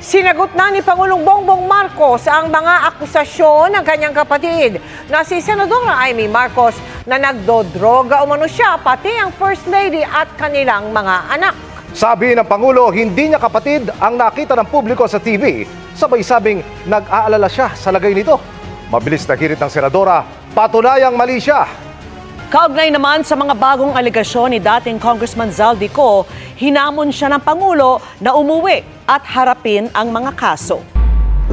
Sinagot na ni Pangulong Bongbong Marcos ang mga akusasyon ng kanyang kapatid na si Senadora Amy Marcos na nagdodroga umano siya pati ang First Lady at kanilang mga anak. Sabi ng Pangulo, hindi niya kapatid ang nakita ng publiko sa TV. Sabay sabing nag-aalala siya sa lagay nito. Mabilis na hirit ng Senadora, patunayang mali siya. Kaugnay naman sa mga bagong aligasyon ni dating Congressman Zaldico, hinamon siya ng Pangulo na umuwi at harapin ang mga kaso.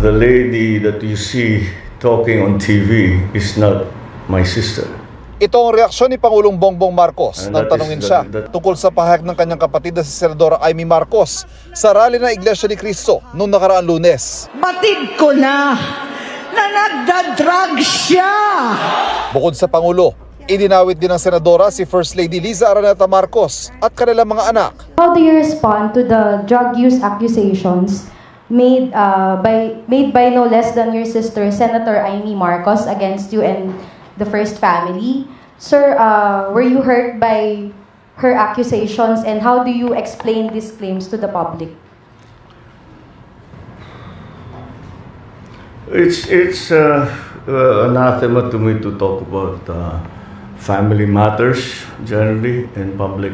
The lady that you see talking on TV is not my sister. Ito ang reaksyon ni Pangulong Bongbong Marcos nang tanungin siya tungkol sa pahayag ng kanyang kapatid na si Senadora Amy Marcos sa rally ng Iglesia ni Cristo noong nakaraang Lunes. Batid ko na nagdadrag siya! Bukod sa Pangulo, idinawit din ng Senadora si First Lady Liza Araneta Marcos at kanilang mga anak. How do you respond to the drug use accusations made by no less than your sister, Senator Amy Marcos, against you and the First family? Sir, were you hurt by her accusations, and how do you explain these claims to the public? It's anathema to me to talk about family matters generally in public.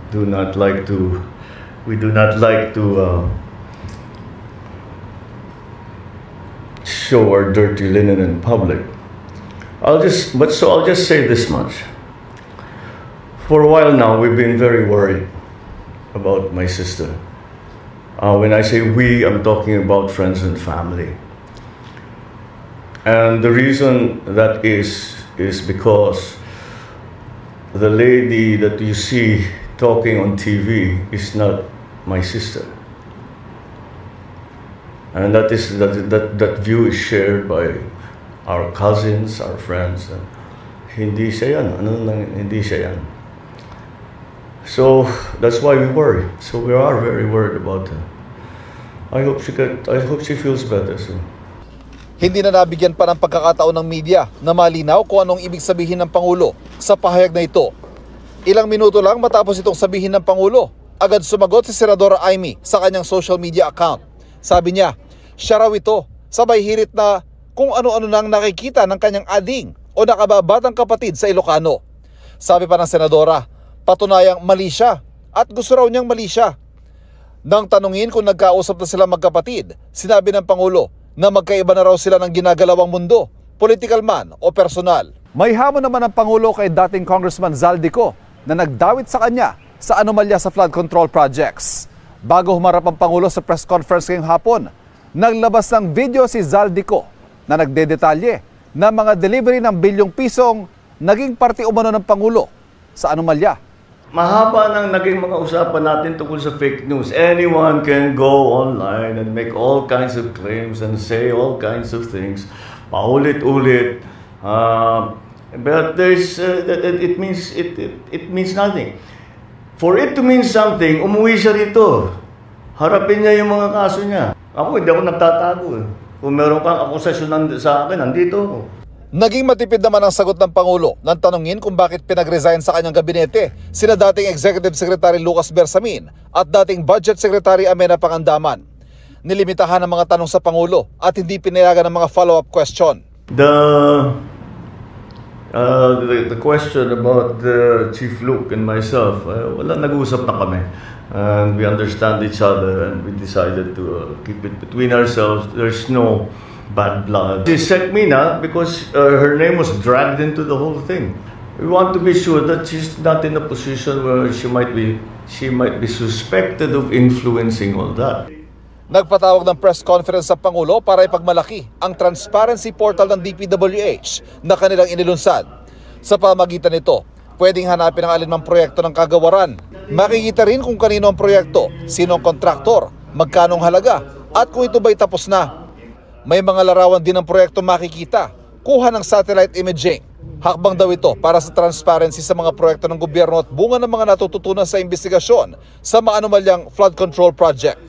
We do not like to show our dirty linen in public. I'll just say this much. For a while now, we've been very worried about my sister. When I say we, I'm talking about friends and family. And the reason that is because the lady that you see talking on TV is not my sister. And that view is shared by our cousins, our friends. Hindi siya yan. Hindi siya yan. So that's why we worry. So we are very worried about her. I hope she feels better soon. Hindi na nabigyan pa ng pagkakataon ng media na malinaw kung anong ibig sabihin ng Pangulo sa pahayag na ito. Ilang minuto lang matapos itong sabihin ng Pangulo, agad sumagot si Senadora Amy sa kanyang social media account. Sabi niya, siya raw ito, sabay hirit na kung ano-ano nang nakikita ng kanyang ading o nakababatang kapatid sa Ilocano. Sabi pa ng Senadora, patunayang mali siya at gusto raw niyang mali siya. Nang tanungin kung nagkausap na sila magkapatid, sinabi ng Pangulo na magkaiba na raw sila ng ginagalawang mundo, political man o personal. May hamon naman ang Pangulo kay dating Congressman Zaldico na nagdawit sa kanya sa anomalya sa flood control projects. Bago humarap ang Pangulo sa press conference ngayong hapon, naglabas ng video si Zaldico na nagdedetalye na mga delivery ng bilyong pisong naging parte umano ng Pangulo sa anomalya. Mahaba nang naging mga usapan natin tungkol sa fake news. Anyone can go online and make all kinds of claims and say all kinds of things. Paulit-ulit. But it means nothing. For it to mean something, umuwi siya rito. Harapin niya yung mga kaso niya. Ako, hindi ako nagtatago. Kung meron kang akusasyon sa akin, nandito ako. Naging matipid naman ang sagot ng Pangulo nang tanungin kung bakit pinag-resign sa kanyang gabinete sina dating Executive Secretary Lucas Bersamin at dating Budget Secretary Amenah Pangandaman. Nilimitahan ang mga tanong sa Pangulo at hindi pinayagan ng mga follow-up question. The question about Chief Luke and myself, wala, nag-uusap na kami. And we understand each other and we decided to keep it between ourselves. There's no bad blood. She sent me now because her name was dragged into the whole thing. We want to be sure that she's not in a position where she might be suspected of influencing all that. Nagpatawag ng press conference sa Pangulo para ipagmalaki ang transparency portal ng DPWH na kanilang inilunsad. Sa pamagitan nito, pwedeng hanapin ang alinmang proyekto ng kagawaran. Makikita rin kung kanino ang proyekto, sino ang kontraktor, magkano ang halaga, at kung ito ba'y tapos na. May mga larawan din ng proyekto makikita, kuha ng satellite imaging. Hakbang daw ito para sa transparency sa mga proyekto ng gobyerno at bunga ng mga natututunan sa investigasyon sa mga anomalyang flood control project.